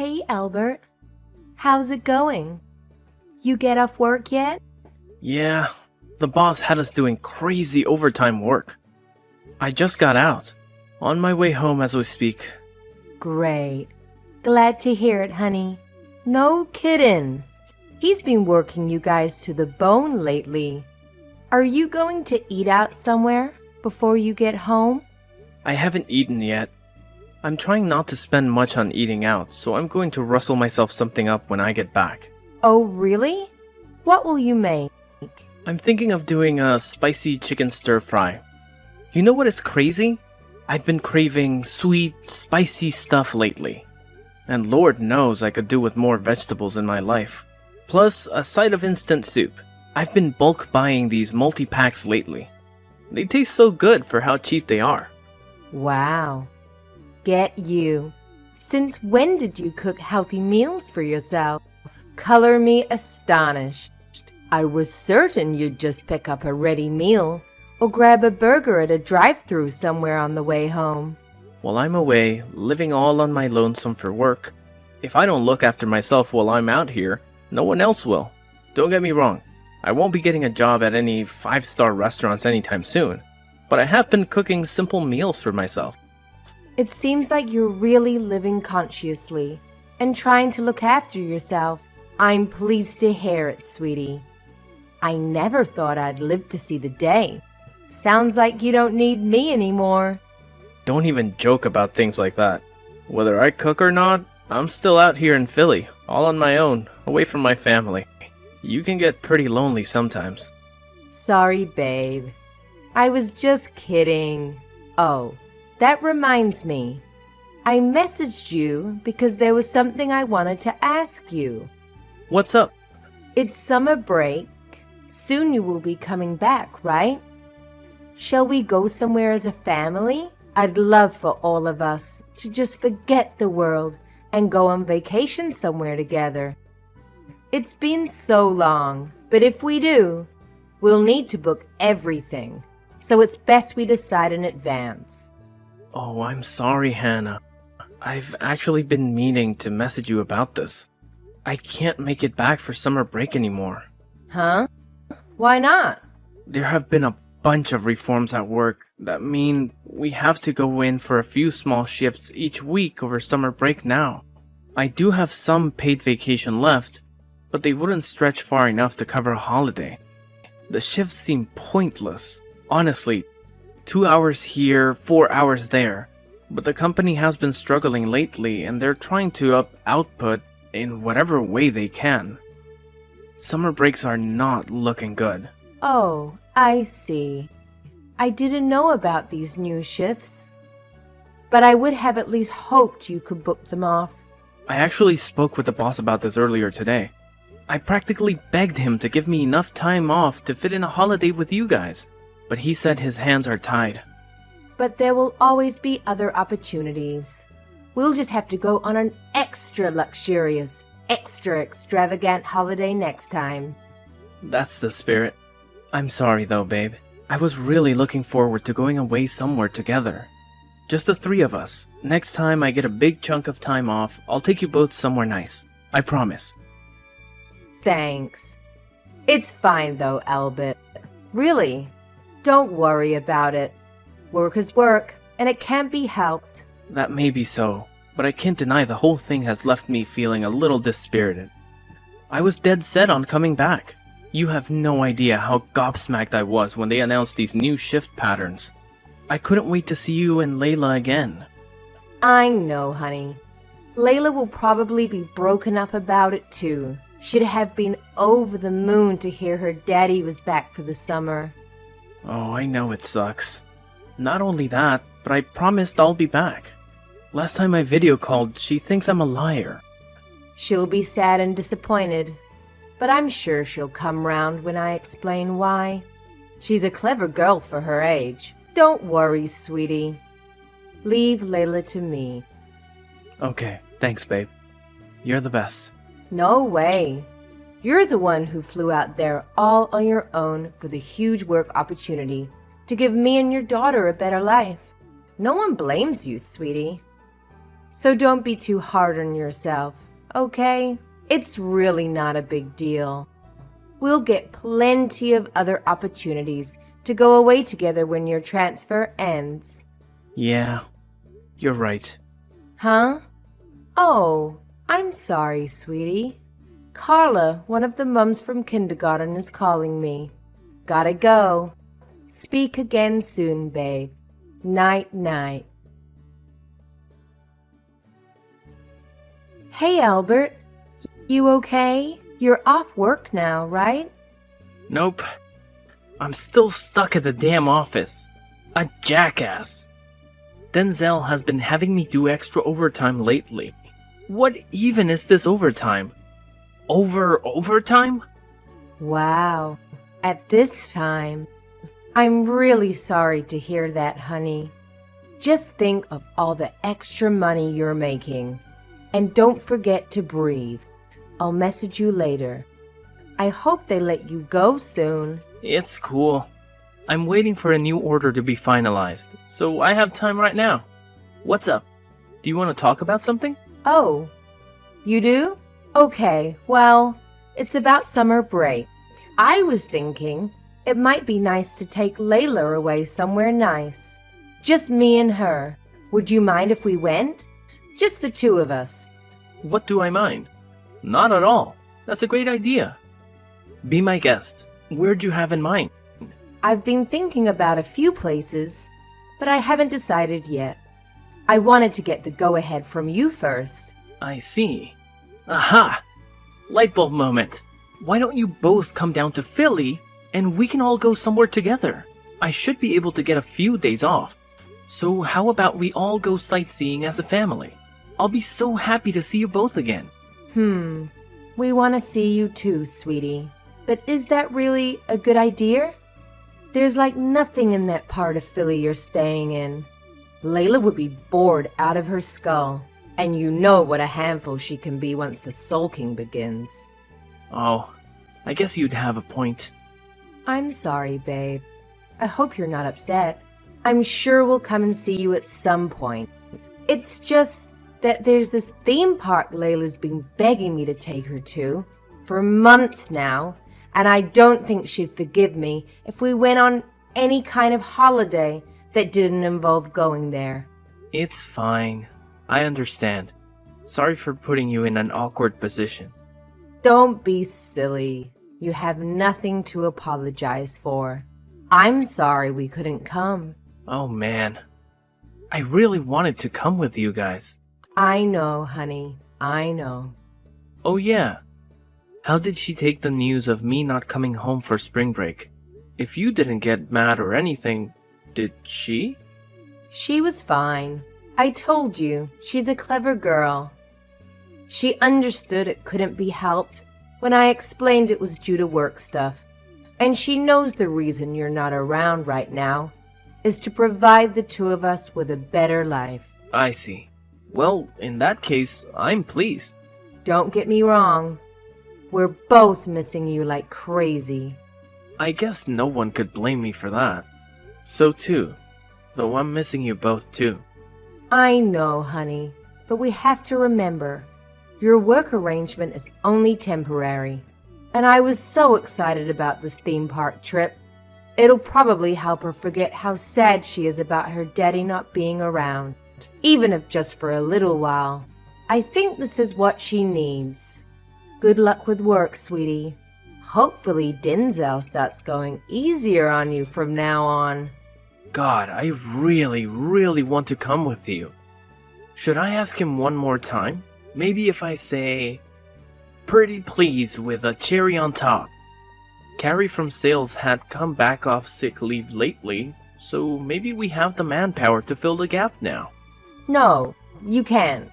Hey, Albert. How's it going? You get off work yet? Yeah, the boss had us doing crazy overtime work. I just got out. On my way home as we speak. Great. Glad to hear it, honey. No kidding. He's been working you guys to the bone lately. Are you going to eat out somewhere before you get home? I haven't eaten yet. I'm trying not to spend much on eating out, so I'm going to rustle myself something up when I get back. Oh, really? What will you make? I'm thinking of doing a spicy chicken stir fry. You know what is crazy? I've been craving sweet, spicy stuff lately. And Lord knows I could do with more vegetables in my life. Plus, a side of instant soup. I've been bulk buying these multi-packs lately. They taste so good for how cheap they are. Wow. Get you. Since when did you cook healthy meals for yourself? Color me astonished. I was certain you'd just pick up a ready meal or grab a burger at a drive-thru somewhere on the way home. While I'm away, living all on my lonesome for work, if I don't look after myself while I'm out here, no one else will. Don't get me wrong, I won't be getting a job at any 5-star restaurants anytime soon, but I have been cooking simple meals for myself. It seems like you're really living consciously and trying to look after yourself. I'm pleased to hear it, sweetie. I never thought I'd live to see the day. Sounds like you don't need me anymore. Don't even joke about things like that. Whether I cook or not, I'm still out here in Philly, all on my own, away from my family. You can get pretty lonely sometimes. Sorry, babe. I was just kidding. Oh, that reminds me. I messaged you because there was something I wanted to ask you. What's up? It's summer break. Soon you will be coming back, right? Shall we go somewhere as a family? I'd love for all of us to just forget the world and go on vacation somewhere together. It's been so long, but if we do, we'll need to book everything, so it's best we decide in advance. Oh, I'm sorry, Hannah. I've actually been meaning to message you about this. I can't make it back for summer break anymore. Huh? Why not? There have been a bunch of reforms at work that mean we have to go in for a few small shifts each week over summer break now. I do have some paid vacation left, but they wouldn't stretch far enough to cover a holiday. The shifts seem pointless. Honestly, 2 hours here, 4 hours there. But the company has been struggling lately and they're trying to up output in whatever way they can. Summer breaks are not looking good. Oh, I see. I didn't know about these new shifts, but I would have at least hoped you could book them off. I actually spoke with the boss about this earlier today. I practically begged him to give me enough time off to fit in a holiday with you guys, but he said his hands are tied. But there will always be other opportunities. We'll just have to go on an extra luxurious, extra extravagant holiday next time. That's the spirit. I'm sorry though, babe. I was really looking forward to going away somewhere together. Just the three of us. Next time I get a big chunk of time off, I'll take you both somewhere nice. I promise. Thanks. It's fine though, Albert. Really. Don't worry about it. Work is work, and it can't be helped. That may be so, but I can't deny the whole thing has left me feeling a little dispirited. I was dead set on coming back. You have no idea how gobsmacked I was when they announced these new shift patterns. I couldn't wait to see you and Layla again. I know, honey. Layla will probably be broken up about it too. She'd have been over the moon to hear her daddy was back for the summer. Oh, I know it sucks. Not only that, but I promised I'll be back. Last time I video called, she thinks I'm a liar. She'll be sad and disappointed, but I'm sure she'll come round when I explain why. She's a clever girl for her age. Don't worry, sweetie. Leave Layla to me. Okay, thanks, babe. You're the best. No way. You're the one who flew out there all on your own for the huge work opportunity to give me and your daughter a better life. No one blames you, sweetie. So don't be too hard on yourself, okay? It's really not a big deal. We'll get plenty of other opportunities to go away together when your transfer ends. Yeah, you're right. Huh? Oh, I'm sorry, sweetie. Carla, one of the mums from kindergarten, is calling me. Gotta go. Speak again soon, babe. Night, night. Hey, Albert. You okay? You're off work now, right? Nope. I'm still stuck at the damn office. A jackass. Denzel has been having me do extra overtime lately. What even is this overtime? Overtime? Wow. At this time. I'm really sorry to hear that, honey. Just think of all the extra money you're making. And don't forget to breathe. I'll message you later. I hope they let you go soon. It's cool. I'm waiting for a new order to be finalized, so I have time right now. What's up? Do you want to talk about something? Oh, you do? Okay, well, it's about summer break. I was thinking it might be nice to take Layla away somewhere nice. Just me and her. Would you mind if we went? Just the two of us. What do I mind? Not at all. That's a great idea. Be my guest. Where'd you have in mind? I've been thinking about a few places, but I haven't decided yet. I wanted to get the go-ahead from you first. I see. Aha! Light bulb moment. Why don't you both come down to Philly and we can all go somewhere together? I should be able to get a few days off. So how about we all go sightseeing as a family? I'll be so happy to see you both again. We want to see you too, sweetie. But is that really a good idea? There's like nothing in that part of Philly you're staying in. Layla would be bored out of her skull, and you know what a handful she can be once the sulking begins. Oh, I guess you'd have a point. I'm sorry, babe. I hope you're not upset. I'm sure we'll come and see you at some point. It's just that there's this theme park Layla's been begging me to take her to for months now, and I don't think she'd forgive me if we went on any kind of holiday that didn't involve going there. It's fine. I understand. Sorry for putting you in an awkward position. Don't be silly. You have nothing to apologize for. I'm sorry we couldn't come. Oh man. I really wanted to come with you guys. I know, honey. I know. Oh yeah. How did she take the news of me not coming home for spring break? If you didn't get mad or anything, did she? She was fine. I told you, she's a clever girl. She understood it couldn't be helped when I explained it was due to work stuff. And she knows the reason you're not around right now is to provide the two of us with a better life. I see. Well, in that case, I'm pleased. Don't get me wrong. We're both missing you like crazy. I guess no one could blame me for that. So too, though I'm missing you both too. I know, honey, but we have to remember, your work arrangement is only temporary. And I was so excited about this theme park trip. It'll probably help her forget how sad she is about her daddy not being around, even if just for a little while. I think this is what she needs. Good luck with work, sweetie. Hopefully Denzel starts going easier on you from now on. God, I really want to come with you. Should I ask him one more time? Maybe if I say, pretty please with a cherry on top. Carrie from sales had come back off sick leave lately, so maybe we have the manpower to fill the gap now. No, you can't.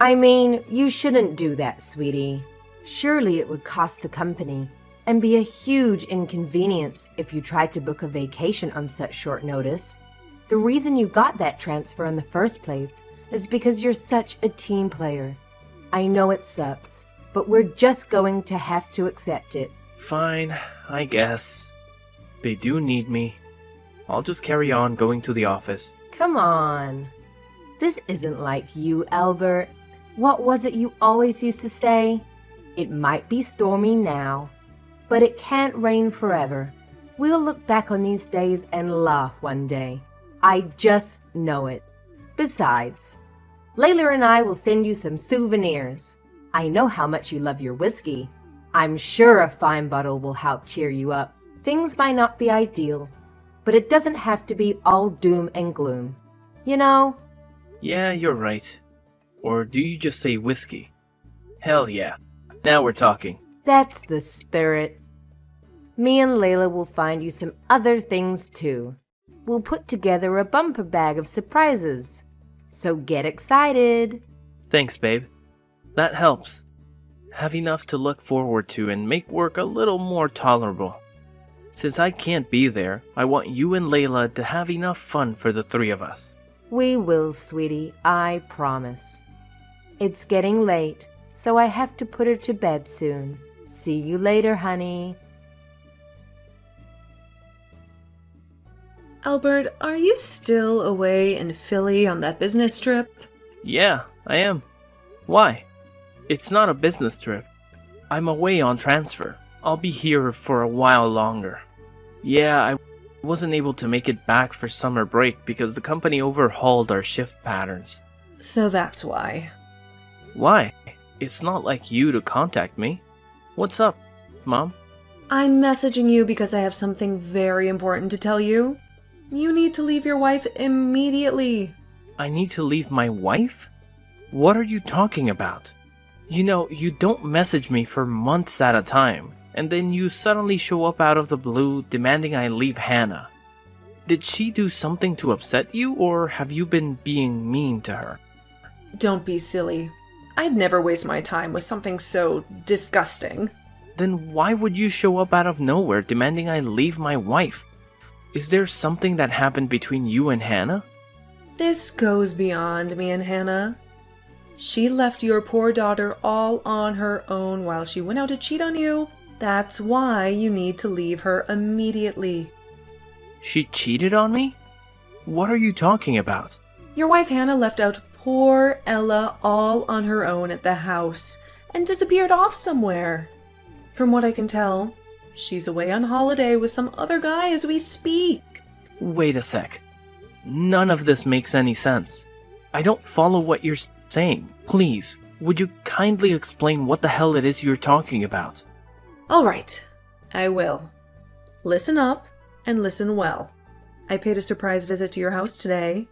I mean, you shouldn't do that, sweetie. Surely it would cost the company and be a huge inconvenience if you tried to book a vacation on such short notice. The reason you got that transfer in the first place is because you're such a team player. I know it sucks, but we're just going to have to accept it. Fine, I guess. They do need me. I'll just carry on going to the office. Come on. This isn't like you, Albert. What was it you always used to say? It might be stormy now, but it can't rain forever. We'll look back on these days and laugh one day. I just know it. Besides, Layla and I will send you some souvenirs. I know how much you love your whiskey. I'm sure a fine bottle will help cheer you up. Things might not be ideal, but it doesn't have to be all doom and gloom. You know? Yeah, you're right. Or do you just say whiskey? Hell yeah. Now we're talking. That's the spirit. Me and Layla will find you some other things too. We'll put together a bumper bag of surprises. So get excited. Thanks, babe. That helps. Have enough to look forward to and make work a little more tolerable. Since I can't be there, I want you and Layla to have enough fun for the three of us. We will, sweetie, I promise. It's getting late, so I have to put her to bed soon. See you later, honey. Albert, are you still away in Philly on that business trip? Yeah, I am. Why? It's not a business trip. I'm away on transfer. I'll be here for a while longer. Yeah, I wasn't able to make it back for summer break because the company overhauled our shift patterns. So that's why. Why? It's not like you to contact me. What's up, Mom? I'm messaging you because I have something very important to tell you. You need to leave your wife immediately. I need to leave my wife? What are you talking about? You know, you don't message me for months at a time, and then you suddenly show up out of the blue demanding I leave Hannah. Did she do something to upset you, or have you been being mean to her? Don't be silly. I'd never waste my time with something so disgusting. Then why would you show up out of nowhere demanding I leave my wife? Is there something that happened between you and Hannah? This goes beyond me and Hannah. She left your poor daughter all on her own while she went out to cheat on you. That's why you need to leave her immediately. She cheated on me? What are you talking about? Your wife Hannah left out poor Ella all on her own at the house and disappeared off somewhere. From what I can tell, she's away on holiday with some other guy as we speak. Wait a sec. None of this makes any sense. I don't follow what you're saying. Please, would you kindly explain what the hell it is you're talking about? All right, I will. Listen up and listen well. I paid a surprise visit to your house today.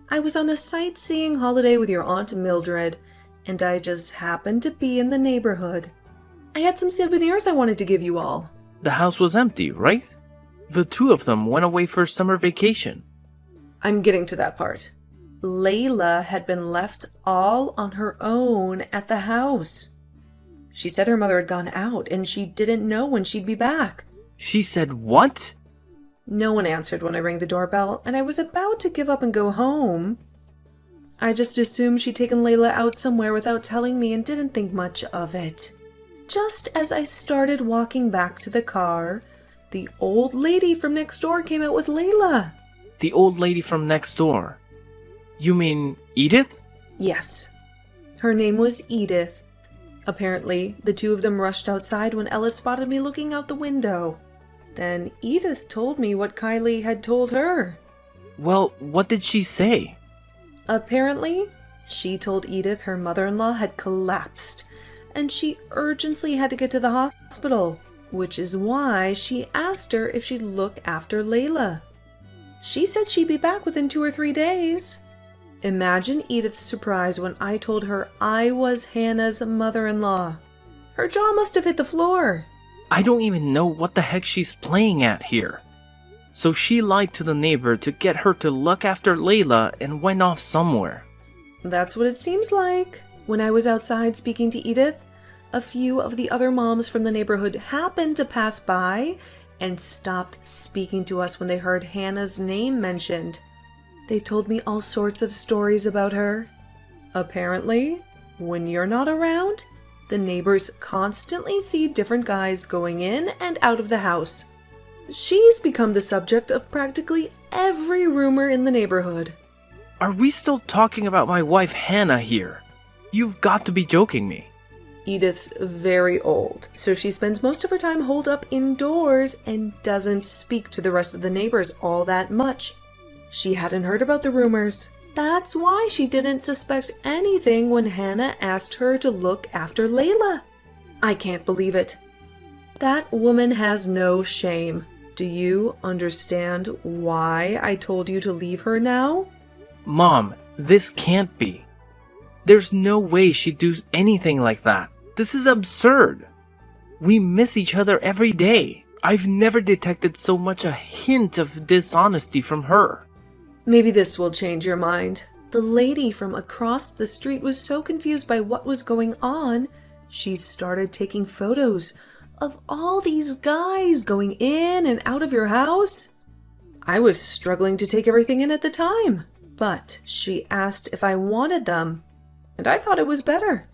I was on a sightseeing holiday with your Aunt Mildred, and I just happened to be in the neighborhood. I had some souvenirs I wanted to give you all. The house was empty, right? The two of them went away for summer vacation. I'm getting to that part. Layla had been left all on her own at the house. She said her mother had gone out and she didn't know when she'd be back. She said what? No one answered when I rang the doorbell, and I was about to give up and go home. I just assumed she'd taken Layla out somewhere without telling me and didn't think much of it. Just as I started walking back to the car, the old lady from next door came out with Layla. The old lady from next door. You mean Edith? Yes. Her name was Edith. Apparently, the two of them rushed outside when Ella spotted me looking out the window. Then Edith told me what Kylie had told her. Well, what did she say? Apparently, she told Edith her mother-in-law had collapsed, and she urgently had to get to the hospital, which is why she asked her if she'd look after Layla. She said she'd be back within 2 or 3 days. Imagine Edith's surprise when I told her I was Hannah's mother-in-law. Her jaw must have hit the floor. I don't even know what the heck she's playing at here. So she lied to the neighbor to get her to look after Layla and went off somewhere. That's what it seems like. When I was outside speaking to Edith, a few of the other moms from the neighborhood happened to pass by and stopped speaking to us when they heard Hannah's name mentioned. They told me all sorts of stories about her. Apparently, when you're not around, the neighbors constantly see different guys going in and out of the house. She's become the subject of practically every rumor in the neighborhood. Are we still talking about my wife Hannah here? You've got to be joking me. Edith's very old, so she spends most of her time holed up indoors and doesn't speak to the rest of the neighbors all that much. She hadn't heard about the rumors. That's why she didn't suspect anything when Hannah asked her to look after Layla. I can't believe it. That woman has no shame. Do you understand why I told you to leave her now? Mom, this can't be. There's no way she'd do anything like that. This is absurd. We miss each other every day. I've never detected so much a hint of dishonesty from her. Maybe this will change your mind. The lady from across the street was so confused by what was going on, she started taking photos of all these guys going in and out of your house. I was struggling to take everything in at the time, but she asked if I wanted them, and I thought it was better.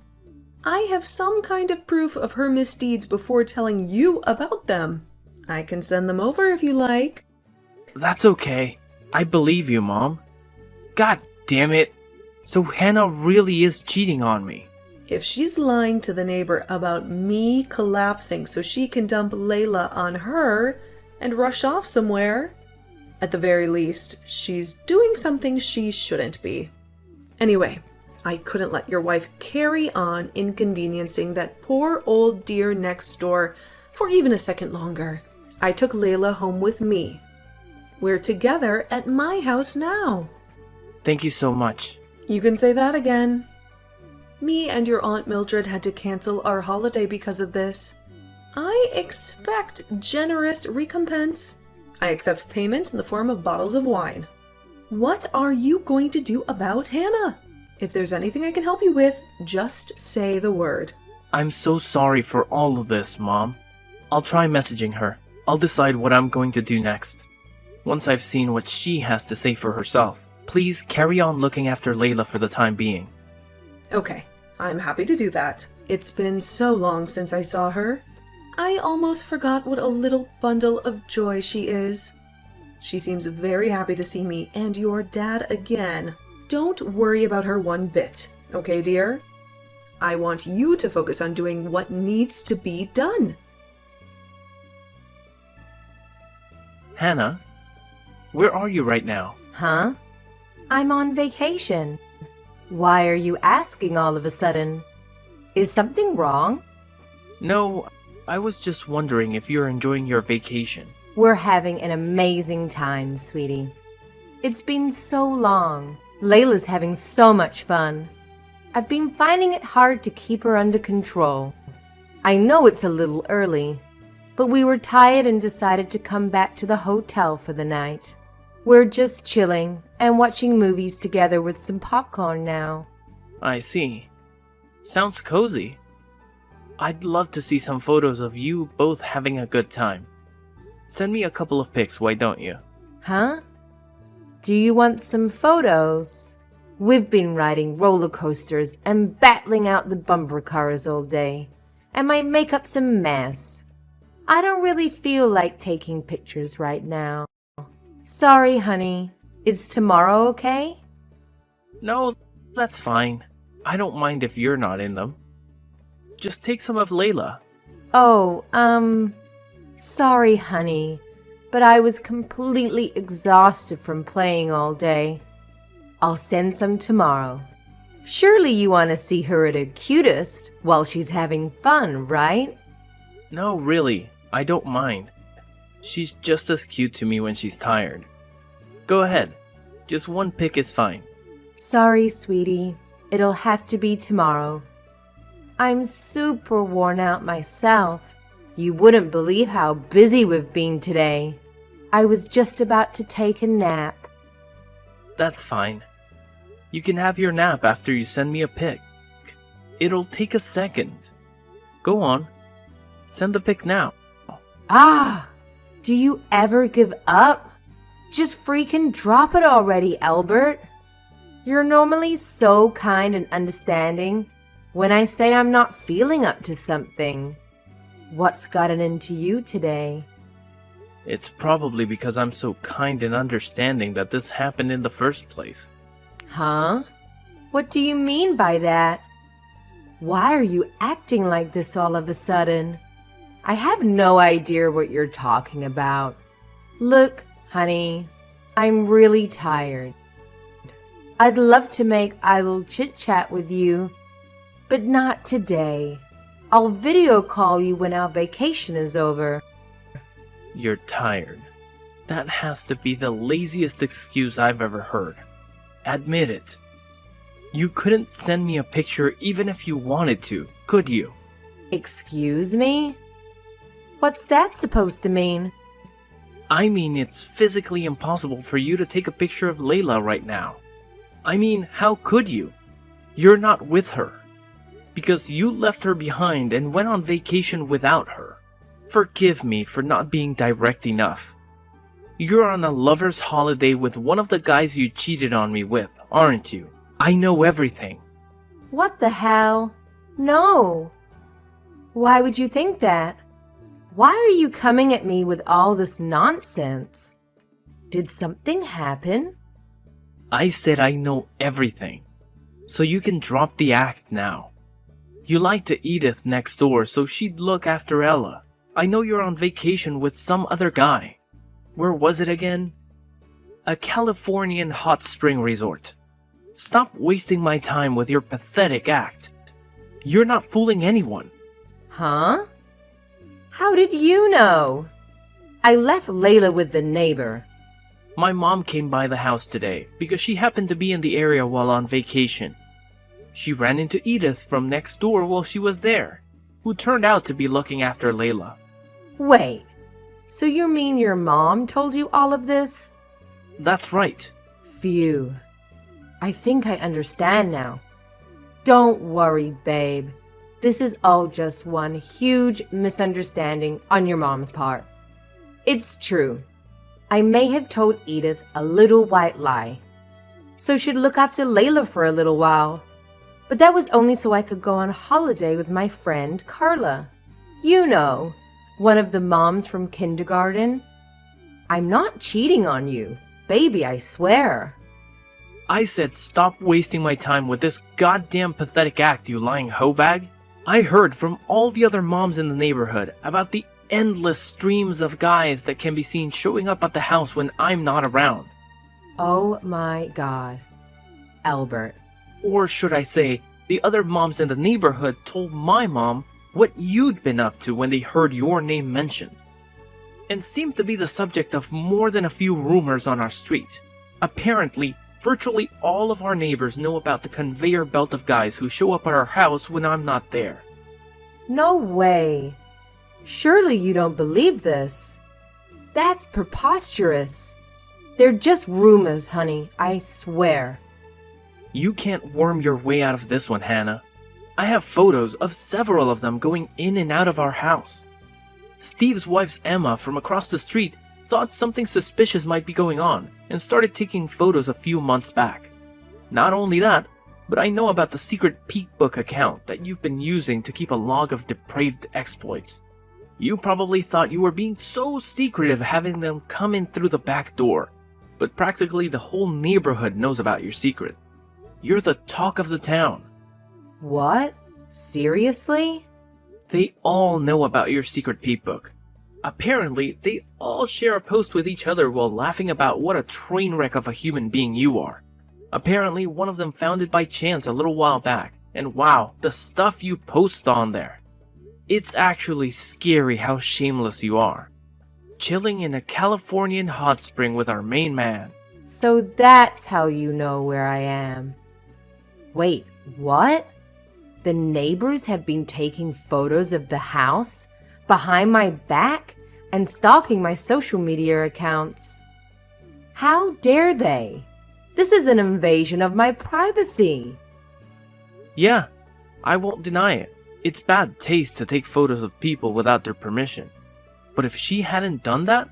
I have some kind of proof of her misdeeds before telling you about them. I can send them over if you like. That's okay. I believe you, Mom. God damn it. So Hannah really is cheating on me. If she's lying to the neighbor about me collapsing so she can dump Layla on her and rush off somewhere, at the very least, she's doing something she shouldn't be. Anyway, I couldn't let your wife carry on inconveniencing that poor old dear next door for even a second longer. I took Layla home with me. We're together at my house now. Thank you so much. You can say that again. Me and your Aunt Mildred had to cancel our holiday because of this. I expect generous recompense. I accept payment in the form of bottles of wine. What are you going to do about Hannah? If there's anything I can help you with, just say the word. I'm so sorry for all of this, Mom. I'll try messaging her. I'll decide what I'm going to do next. Once I've seen what she has to say for herself. Please carry on looking after Layla for the time being. Okay, I'm happy to do that. It's been so long since I saw her. I almost forgot what a little bundle of joy she is. She seems very happy to see me and your dad again. Don't worry about her one bit, okay, dear? I want you to focus on doing what needs to be done. Hannah, where are you right now? Huh? I'm on vacation. Why are you asking all of a sudden? Is something wrong? No, I was just wondering if you're enjoying your vacation. We're having an amazing time, sweetie. It's been so long. Layla's having so much fun. I've been finding it hard to keep her under control. I know it's a little early, but we were tired and decided to come back to the hotel for the night. We're just chilling and watching movies together with some popcorn now. I see. Sounds cozy. I'd love to see some photos of you both having a good time. Send me a couple of pics, why don't you? Huh? Do you want some photos? We've been riding roller coasters and battling out the bumper cars all day, and my makeup's a mess. I don't really feel like taking pictures right now. Sorry, honey. Is tomorrow okay? No, that's fine. I don't mind if you're not in them. Just take some of Layla. Oh, sorry, honey, but I was completely exhausted from playing all day. I'll send some tomorrow. Surely you want to see her at her cutest while she's having fun, right? No, really, I don't mind. She's just as cute to me when she's tired. Go ahead. Just one pic is fine. Sorry, sweetie. It'll have to be tomorrow. I'm super worn out myself. You wouldn't believe how busy we've been today. I was just about to take a nap. That's fine. You can have your nap after you send me a pic. It'll take a second. Go on. Send the pic now. Ah! Do you ever give up? Just freaking drop it already, Albert. You're normally so kind and understanding when I say I'm not feeling up to something. What's gotten into you today? It's probably because I'm so kind and understanding that this happened in the first place. Huh? What do you mean by that? Why are you acting like this all of a sudden? I have no idea what you're talking about. Look, honey, I'm really tired. I'd love to make idle chit-chat with you, but not today. I'll video call you when our vacation is over. You're tired. That has to be the laziest excuse I've ever heard. Admit it. You couldn't send me a picture even if you wanted to, could you? Excuse me? What's that supposed to mean? I mean, it's physically impossible for you to take a picture of Layla right now. I mean, how could you? You're not with her. Because you left her behind and went on vacation without her. Forgive me for not being direct enough. You're on a lover's holiday with one of the guys you cheated on me with, aren't you? I know everything. What the hell? No. Why would you think that? Why are you coming at me with all this nonsense? Did something happen? I said I know everything. So you can drop the act now. You lied to Edith next door so she'd look after Ella. I know you're on vacation with some other guy. Where was it again? A Californian hot spring resort. Stop wasting my time with your pathetic act. You're not fooling anyone. Huh? How did you know? I left Layla with the neighbor. My mom came by the house today because she happened to be in the area while on vacation. She ran into Edith from next door while she was there, who turned out to be looking after Layla. Wait, so you mean your mom told you all of this? That's right. Phew. I think I understand now. Don't worry, babe. This is all just one huge misunderstanding on your mom's part. It's true. I may have told Edith a little white lie, so she'd look after Layla for a little while. But that was only so I could go on holiday with my friend Carla. You know, one of the moms from kindergarten. I'm not cheating on you, baby, I swear. I said stop wasting my time with this goddamn pathetic act, you lying hoe bag. I heard from all the other moms in the neighborhood about the endless streams of guys that can be seen showing up at the house when I'm not around. Oh my God. Albert. Or should I say, the other moms in the neighborhood told my mom what you'd been up to when they heard your name mentioned. And seemed to be the subject of more than a few rumors on our street. Apparently, virtually all of our neighbors know about the conveyor belt of guys who show up at our house when I'm not there. No way. Surely you don't believe this. That's preposterous. They're just rumors, honey, I swear. You can't worm your way out of this one, Hannah. I have photos of several of them going in and out of our house. Steve's wife's Emma from across the street thought something suspicious might be going on and started taking photos a few months back. Not only that, but I know about the secret peek book account that you've been using to keep a log of depraved exploits. You probably thought you were being so secretive having them come in through the back door, but practically the whole neighborhood knows about your secret. You're the talk of the town. What? Seriously? They all know about your secret peep book. Apparently, they all share a post with each other while laughing about what a train wreck of a human being you are. Apparently, one of them found it by chance a little while back, and wow, the stuff you post on there. It's actually scary how shameless you are. Chilling in a Californian hot spring with our main man. So that's how you know where I am. Wait, what? The neighbors have been taking photos of the house behind my back and stalking my social media accounts. How dare they? This is an invasion of my privacy. Yeah, I won't deny it. It's bad taste to take photos of people without their permission. But if she hadn't done that,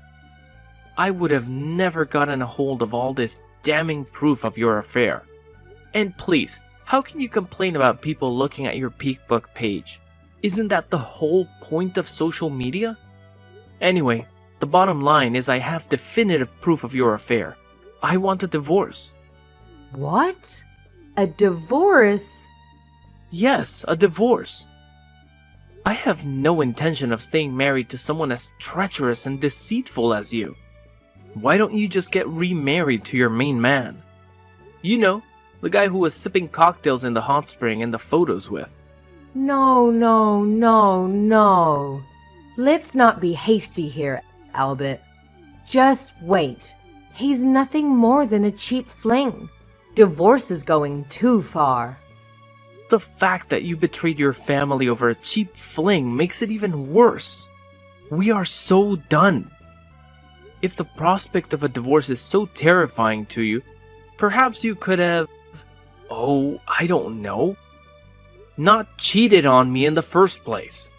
I would have never gotten a hold of all this damning proof of your affair. And please, how can you complain about people looking at your peek book page? Isn't that the whole point of social media? Anyway, the bottom line is I have definitive proof of your affair. I want a divorce. What? A divorce? Yes, a divorce. I have no intention of staying married to someone as treacherous and deceitful as you. Why don't you just get remarried to your main man? You know, the guy who was sipping cocktails in the hot spring in the photos with. No, no, no, no. Let's not be hasty here, Albert. Just wait. He's nothing more than a cheap fling. Divorce is going too far. The fact that you betrayed your family over a cheap fling makes it even worse. We are so done. If the prospect of a divorce is so terrifying to you, perhaps you could have, I don't know, not cheated on me in the first place.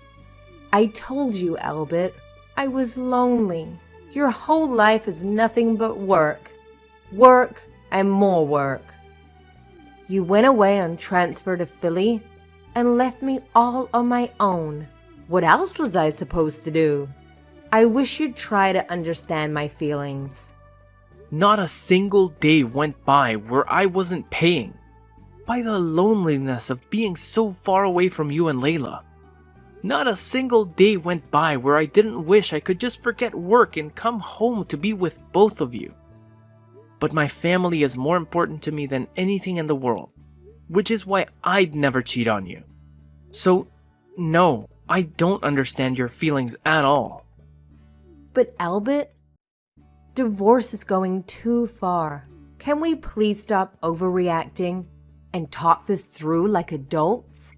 I told you, Albert, I was lonely. Your whole life is nothing but work. Work and more work. You went away on transfer to Philly and left me all on my own. What else was I supposed to do? I wish you'd try to understand my feelings. Not a single day went by where I wasn't paying. By the loneliness of being so far away from you and Layla. Not a single day went by where I didn't wish I could just forget work and come home to be with both of you. But my family is more important to me than anything in the world, which is why I'd never cheat on you. So, no, I don't understand your feelings at all. But Albert, divorce is going too far. Can we please stop overreacting and talk this through like adults?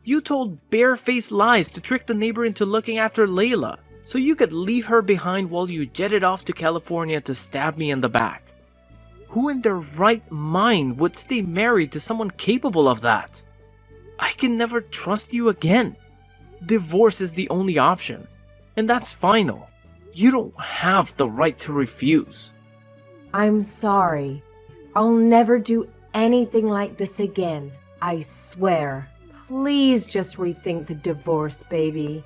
You told barefaced lies to trick the neighbor into looking after Layla, so you could leave her behind while you jetted off to California to stab me in the back. Who in their right mind would stay married to someone capable of that? I can never trust you again. Divorce is the only option, and that's final. You don't have the right to refuse. I'm sorry. I'll never do anything like this again. I swear. Please just rethink the divorce, baby.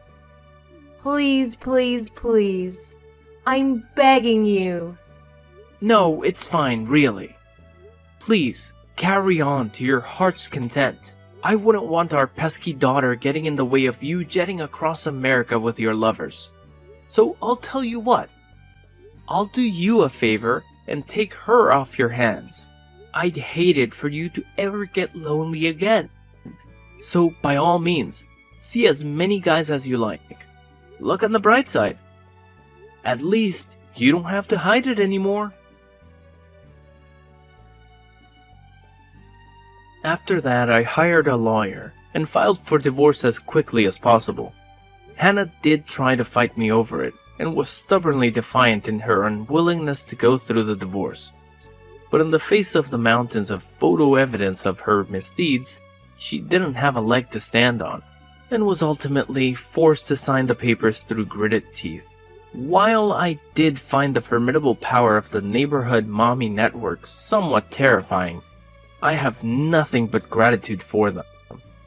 Please, please, please. I'm begging you. No, it's fine, really. Please, carry on to your heart's content. I wouldn't want our pesky daughter getting in the way of you jetting across America with your lovers. So I'll tell you what. I'll do you a favor and take her off your hands. I'd hate it for you to ever get lonely again. So by all means, see as many guys as you like. Look on the bright side. At least you don't have to hide it anymore. After that, I hired a lawyer and filed for divorce as quickly as possible. Hannah did try to fight me over it and was stubbornly defiant in her unwillingness to go through the divorce. But in the face of the mountains of photo evidence of her misdeeds, she didn't have a leg to stand on and was ultimately forced to sign the papers through gritted teeth. While I did find the formidable power of the neighborhood mommy network somewhat terrifying, I have nothing but gratitude for them.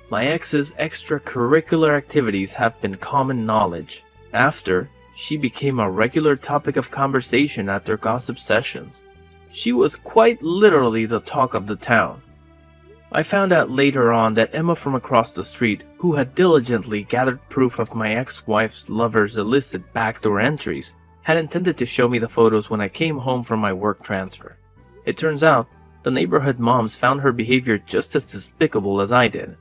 My ex's extracurricular activities have been common knowledge. After, she became a regular topic of conversation at their gossip sessions. She was quite literally the talk of the town. I found out later on that Emma from across the street, who had diligently gathered proof of my ex-wife's lover's illicit backdoor entries, had intended to show me the photos when I came home from my work transfer. It turns out, the neighborhood moms found her behavior just as despicable as I did.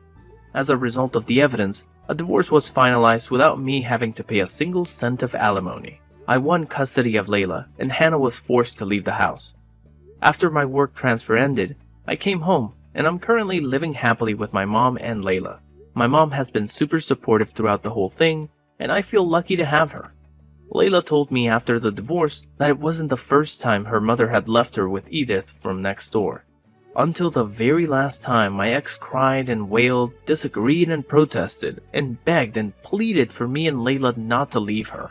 As a result of the evidence, a divorce was finalized without me having to pay a single cent of alimony. I won custody of Layla, and Hannah was forced to leave the house. After my work transfer ended, I came home, and I'm currently living happily with my mom and Layla. My mom has been super supportive throughout the whole thing, and I feel lucky to have her. Layla told me after the divorce that it wasn't the first time her mother had left her with Edith from next door. Until the very last time, my ex cried and wailed, disagreed and protested, and begged and pleaded for me and Layla not to leave her.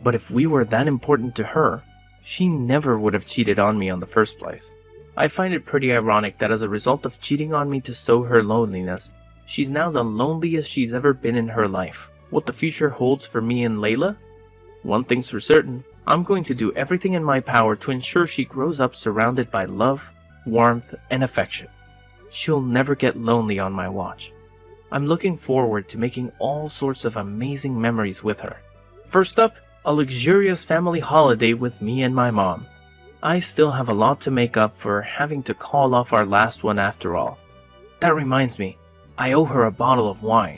But if we were that important to her, she never would have cheated on me in the first place. I find it pretty ironic that as a result of cheating on me to sow her loneliness, she's now the loneliest she's ever been in her life. What the future holds for me and Layla? One thing's for certain, I'm going to do everything in my power to ensure she grows up surrounded by love, warmth, and affection. She'll never get lonely on my watch. I'm looking forward to making all sorts of amazing memories with her. First up, a luxurious family holiday with me and my mom. I still have a lot to make up for having to call off our last one after all. That reminds me, I owe her a bottle of wine.